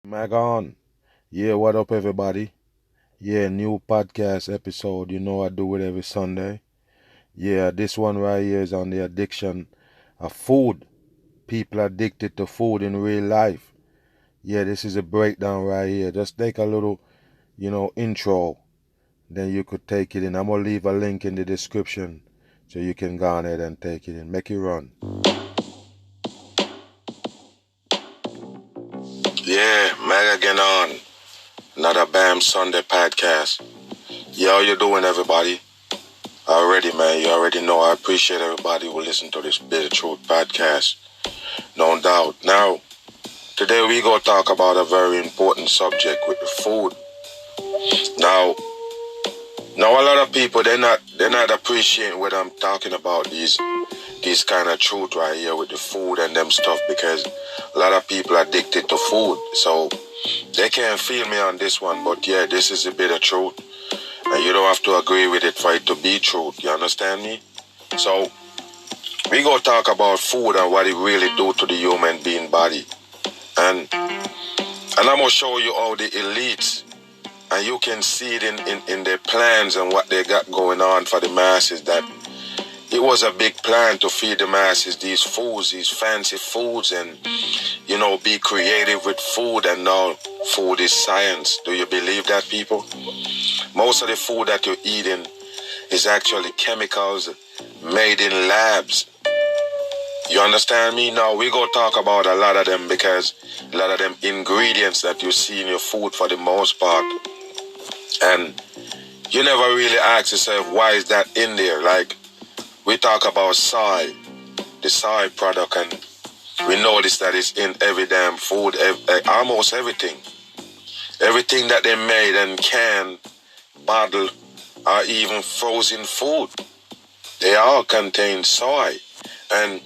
Mag on. Yeah, what up, everybody? Yeah, new podcast episode. You know I do it every Sunday. Yeah, this one right here is on the addiction of food. People addicted to food in real life. Yeah, this is a breakdown right here. Just take a little, intro. Then you could take it in. I'm gonna leave a link in the description so you can go on ahead and take it in. Make it run. Yeah, Mag again on. Another BAM Sunday podcast. Yeah, how you doing, everybody? Already, man, you already know I appreciate everybody who listen to this Bit of Truth podcast. No doubt. Now, today we go talk about a very important subject with the food. Now a lot of people they're not appreciating what I'm talking about these kind of truth right here with the food and them stuff because a lot of people are addicted to food. So they can't feel me on this one, but yeah, this is a bit of truth. And you don't have to agree with it for it to be truth. You understand me? So we go talk about food and what it really do to the human being body. And I'm gonna show you all the elites, and you can see it in their plans and what they got going on for the masses, that it was a big plan to feed the masses these foods, these fancy foods, and be creative with food. And now food is science. Do you believe that, people? Most of the food that you're eating is actually chemicals made in labs. You understand me? Now we go talk about a lot of them, because a lot of them ingredients that you see in your food for the most part, and you never really ask yourself, why is that in there? Like, we talk about soy, the soy product, and we notice that it's in every damn food, almost everything. Everything that they made and can, bottle, or even frozen food, they all contain soy. And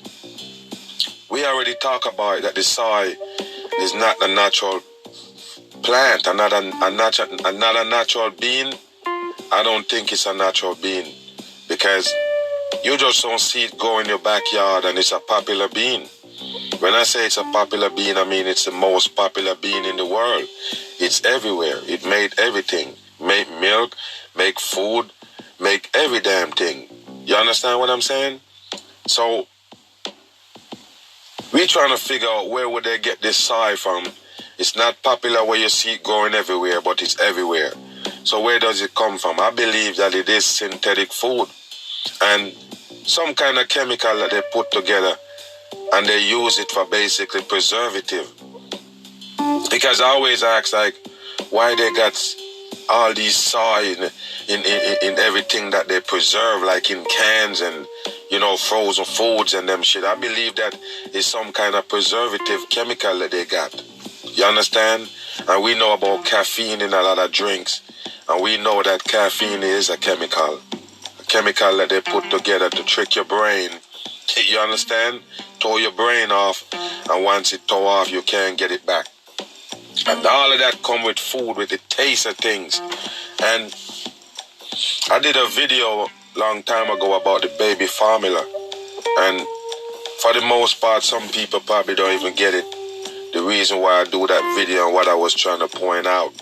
we already talk about that the soy is not a natural plant, not a natural bean. I don't think it's a natural bean, because you just don't see it grow in your backyard and it's a popular bean. When I say it's a popular bean, I mean it's the most popular bean in the world. It's everywhere. It made everything. Make milk, make food, make every damn thing. You understand what I'm saying? So we're trying to figure out where would they get this soy from. It's not popular where you see it growing everywhere, but it's everywhere. So where does it come from? I believe that it is synthetic food and some kind of chemical that they put together, and they use it for basically preservative. Because I always ask, like, why they got all these soy in everything that they preserve, like in cans and frozen foods and them shit. I believe that is some kind of preservative chemical that they got. You understand? And we know about caffeine in a lot of drinks, and we know that caffeine is a chemical that they put together to trick your brain. You understand? Throw your brain off, and once it tore off, you can't get it back. And all of that come with food, with the taste of things. And I did a video long time ago about the baby formula, and for the most part, some people probably don't even get it. The reason why I do that video and what I was trying to point out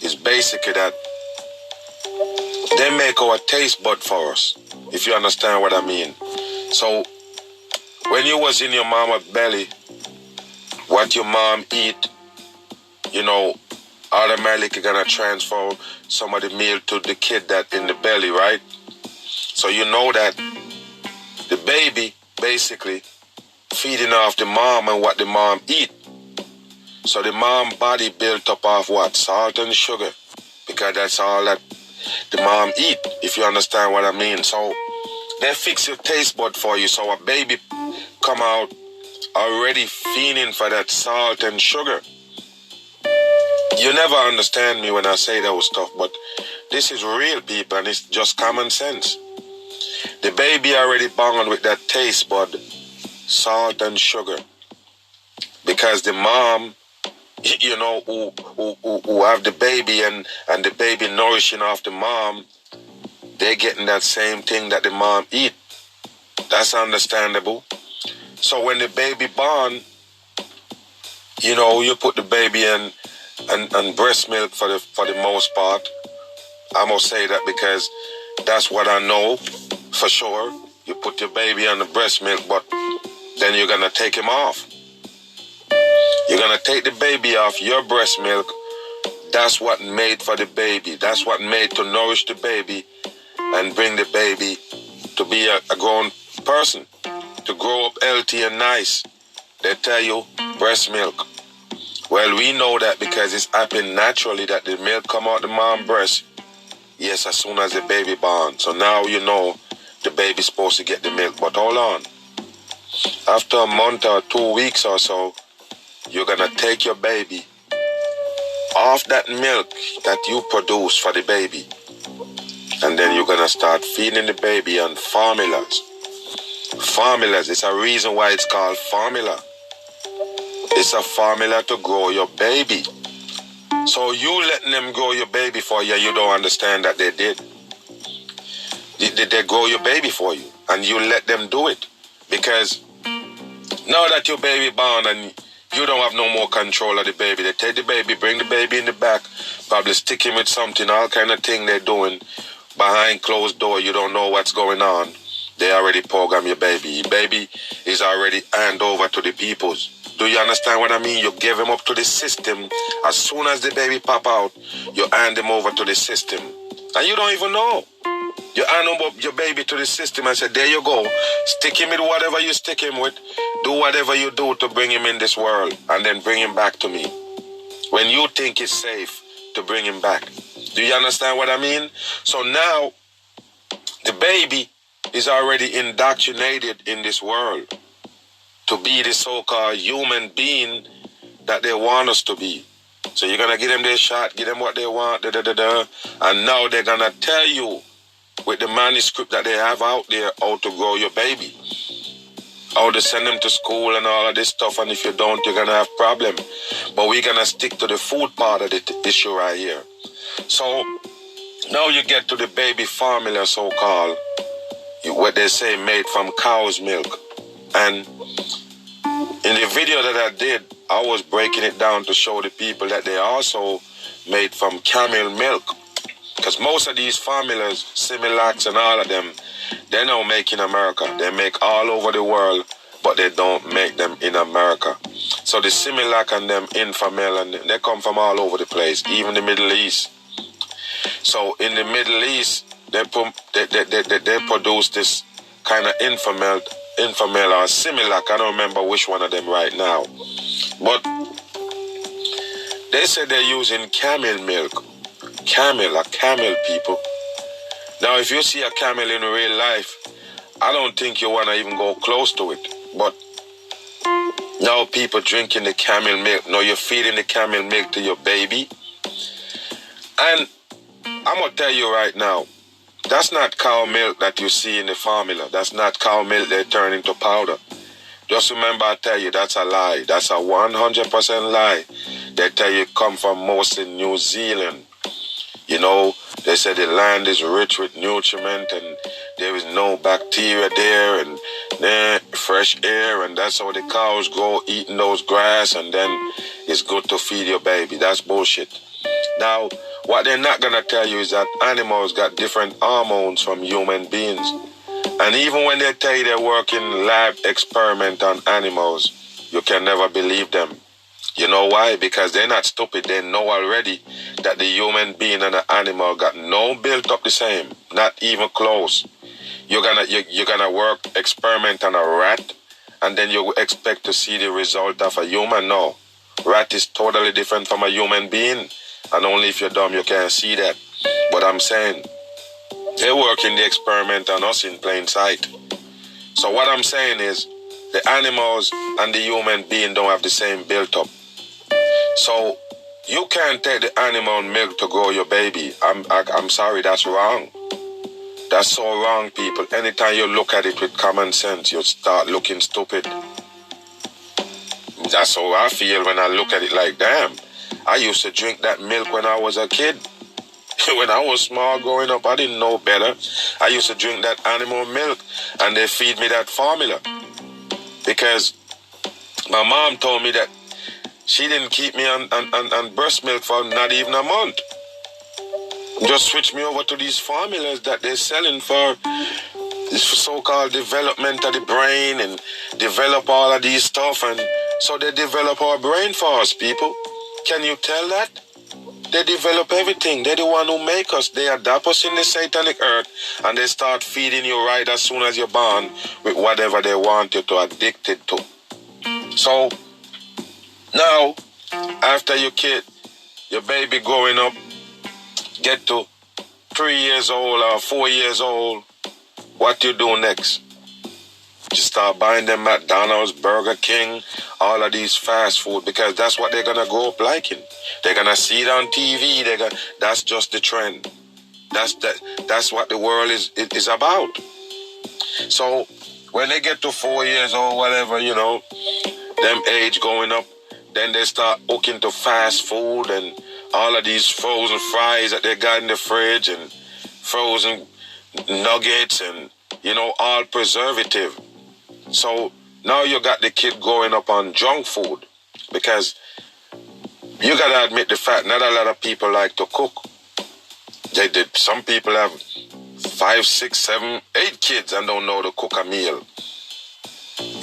is basically that they make our taste bud for us, if you understand what I mean. So when you was in your mama's belly, what your mom eat, automatically gonna transfer some of the meal to the kid that in the belly, right? So you know that the baby basically feeding off the mom and what the mom eat. So the mom body built up of what? Salt and sugar, because that's all that the mom eat, if you understand what I mean. So they fix your taste bud for you, so a baby come out already feeling for that salt and sugar. You never understand me when I say those stuff, but this is real, people, and it's just common sense. The baby already born with that taste bud, salt and sugar, because the mom, who have the baby and the baby nourishing off the mom, they're getting that same thing that the mom eat. That's understandable. So when the baby born, you put the baby in and breast milk for the most part. I must say that because that's what I know for sure. You put your baby on the breast milk, but then you're gonna take him off. You're gonna take the baby off your breast milk. That's what made for the baby. That's what made to nourish the baby and bring the baby to be a grown person, to grow up healthy and nice. They tell you breast milk. Well, we know that because it's happened naturally that the milk come out the mom breast. Yes, as soon as the baby born. So now you know the baby's supposed to get the milk. But hold on. After a month or 2 weeks or so, you're gonna take your baby off that milk that you produce for the baby. And then you're gonna start feeding the baby on formulas. Formulas, it's a reason why it's called formula. It's a formula to grow your baby. So you letting them grow your baby for you, you don't understand that they did. They grow your baby for you, and you let them do it. Because now that your baby born and you don't have no more control of the baby, they take the baby, bring the baby in the back, probably stick him with something, all kind of thing they're doing behind closed door. You don't know what's going on. They already program your baby. Your baby is already hand over to the peoples. Do you understand what I mean? You give him up to the system. As soon as the baby pop out, you hand him over to the system. And you don't even know. You hand up your baby to the system and say, there you go. Stick him with whatever you stick him with. Do whatever you do to bring him in this world. And then bring him back to me. When you think it's safe to bring him back. Do you understand what I mean? So now, the baby is already indoctrinated in this world to be the so-called human being that they want us to be. So you're going to give them their shot, give them what they want, and now they're going to tell you with the manuscript that they have out there how to grow your baby, how to send them to school and all of this stuff, and if you don't, you're going to have problem. But we're going to stick to the food part of the issue right here. So now you get to the baby formula, so-called, what they say made from cow's milk. And in the video that I did, I was breaking it down to show the people that they also made from camel milk. Because most of these formulas, Similacs and all of them, they don't make in America. They make all over the world, but they don't make them in America. So the Similac and them Enfamil, and they come from all over the place, even the Middle East. So in the Middle East, they produce this kind of Enfamil or Similac. I don't remember which one of them right now. But they say they're using camel milk. Camel people. Now, if you see a camel in real life, I don't think you want to even go close to it. But now people drinking the camel milk. Now you're feeding the camel milk to your baby. And I'm going to tell you right now, that's not cow milk that you see in the formula. That's not cow milk they turn into powder. Just remember, I tell you, that's a lie. That's a 100% lie. They tell you it come from mostly New Zealand. You know, they say the land is rich with nutriment and there is no bacteria there and fresh air, and that's how the cows grow, eating those grass, and then it's good to feed your baby. That's bullshit. Now, what they're not going to tell you is that animals got different hormones from human beings. And even when they tell you they're working lab experiment on animals, you can never believe them. You know why? Because they're not stupid. They know already that the human being and the animal got no built up the same. Not even close. You're gonna work experiment on a rat, and then you expect to see the result of a human? No. Rat is totally different from a human being. And only if you're dumb you can't see that. But I'm saying, they're working the experiment on us in plain sight. So what I'm saying is, the animals and the human being don't have the same built up. So you can't take the animal milk to grow your baby. I'm sorry, that's wrong. That's so wrong, people. Anytime you look at it with common sense, you start looking stupid. That's how I feel when I look at it like, damn, I used to drink that milk when I was a kid. When I was small growing up, I didn't know better. I used to drink that animal milk, and they feed me that formula. Because my mom told me that She didn't keep me on breast milk for not even a month. Just switch me over to these formulas that they're selling for this so-called development of the brain and develop all of these stuff. And so they develop our brain for us, people. Can you tell that? They develop everything. They're the one who make us. They adapt us in the satanic earth and they start feeding you right as soon as you're born with whatever they want you to addicted to. So now, after your kid, your baby growing up, get to 3 years old or 4 years old, what you do next? You start buying them McDonald's, Burger King, all of these fast food because that's what they're gonna grow up liking. They're gonna see it on TV. That's just the trend. That's what the world is about. So when they get to 4 years old, whatever, you know, them age going up, then they start hooking to fast food and all of these frozen fries that they got in the fridge and frozen nuggets and, you know, all preservative. So now you got the kid growing up on junk food because you got to admit the fact not a lot of people like to cook. Some people have 5, 6, 7, 8 kids and don't know to cook a meal.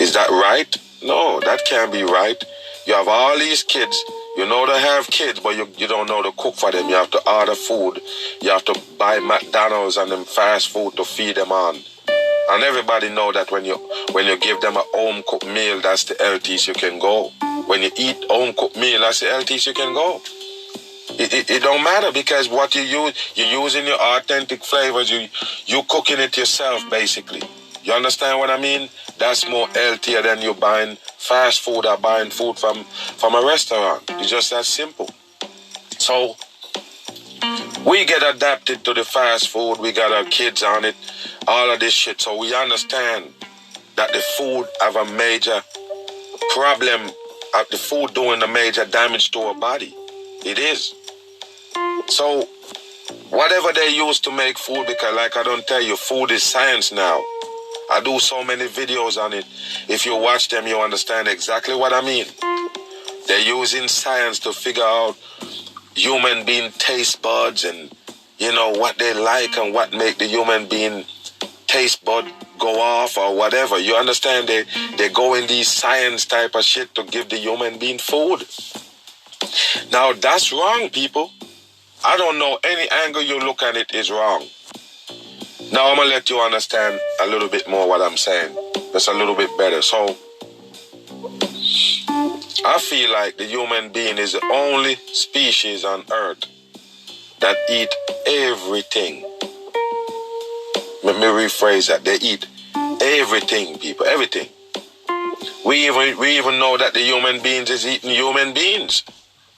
Is that right? No, that can't be right. You have all these kids. You know they have kids, but you don't know to cook for them. You have to order food. You have to buy McDonald's and them fast food to feed them on. And everybody know that when you give them a home cooked meal, that's the healthiest you can go. When you eat home cooked meal, that's the healthiest you can go. It don't matter because what you're using your authentic flavors. You cooking it yourself basically. You understand what I mean? That's more healthier than you buying fast food or buying food from a restaurant. It's just that simple. So we get adapted to the fast food. We got our kids on it, all of this shit. So we understand that the food have a major problem. The food doing a major damage to our body. It is. So whatever they use to make food, because like I don't tell you, food is science now. I do so many videos on it. If you watch them, you understand exactly what I mean. They're using science to figure out human being taste buds and, you know, what they like and what make the human being taste bud go off or whatever. You understand? They go in these science type of shit to give the human being food. Now, that's wrong, people. I don't know any angle you look at it is wrong. Now I'm going to let you understand a little bit more what I'm saying. Just a little bit better. So, I feel like the human being is the only species on earth that eat everything. Let me rephrase that. They eat everything, people. Everything. We even know that the human beings is eating human beings.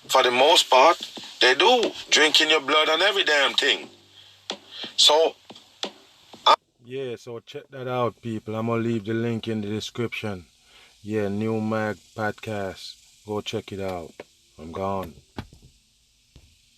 For the most part, they do. Drinking your blood and every damn thing. So, yeah, so check that out, people. I'm going to leave the link in the description. Yeah, New Mag Podcast. Go check it out. I'm gone.